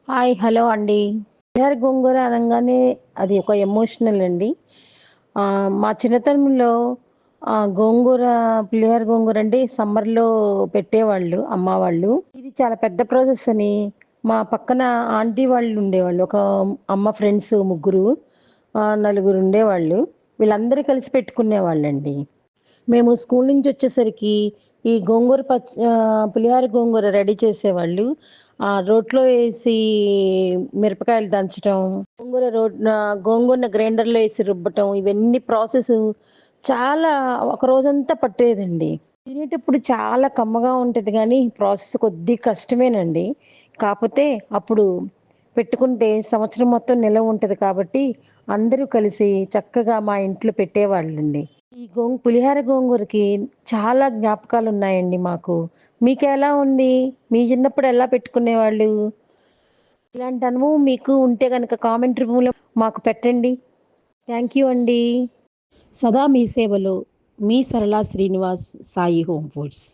Hi! Hello అండి. పులిహోర గోంగూర అనంగానే అది ఒక ఎమోషనల్ అండి. మా చిన్నతనంలో గోంగూర పులిహోర గోంగూర అంటే సమ్మర్‌లో పెట్టేవాళ్ళు అమ్మ వాళ్ళు. ఇది చాలా పెద్ద ప్రాసెస్ అని మా పక్కన ఆంటీ వాళ్ళు ఉండేవాళ్ళు. ఒక అమ్మ ఫ్రెండ్స్ ముగ్గురు, నలుగురు ఉండేవాళ్ళు. వీళ్ళందరూ కలిసి పెట్టుకునేవాళ్ళండి. మేము స్కూల్ నుంచి వచ్చేసరికి ఈ పులిహోర గోంగూర రెడీ చేసేవాళ్ళు. రోట్లో ఏసి మిరపకాయలు దంచటం, గోంగూరను గ్రైండర్‌లో ఏసి రుబ్బటం, ఇవన్నీ ప్రాసెసు చాలా ఒక రోజంతా పట్టేదండి. తినేటప్పుడు చాలా కమ్మగా ఉంటది గానీ, ప్రాసెస్ కొద్దిగా కష్టమేనండి. కాపోతే అప్పుడు పెట్టుకుంటే సంవత్సరం మొత్తం నిలవ ఉంటది కాబట్టి, అందరూ కలిసి చక్కగా మా ఇంట్లో పెట్టేవాళ్ళండి. ఈ పులిహోర గోంగూరకి చాలా జ్ఞాపకాలున్నాయండి మాకు. మీకెలా ఉంది? మీ చిన్నప్పుడు ఎలా పెట్టుకునేవాళ్ళు? ఇలాంటి అనుభవం మీకు ఉంటే గనక కామెంట్ రూపంలో మాకు పెట్టండి. థాంక్ యూ అండి. సదా మీ సేవలో మీ సరళ శ్రీనివాస్ సాయి హోమ్ ఫుడ్స్.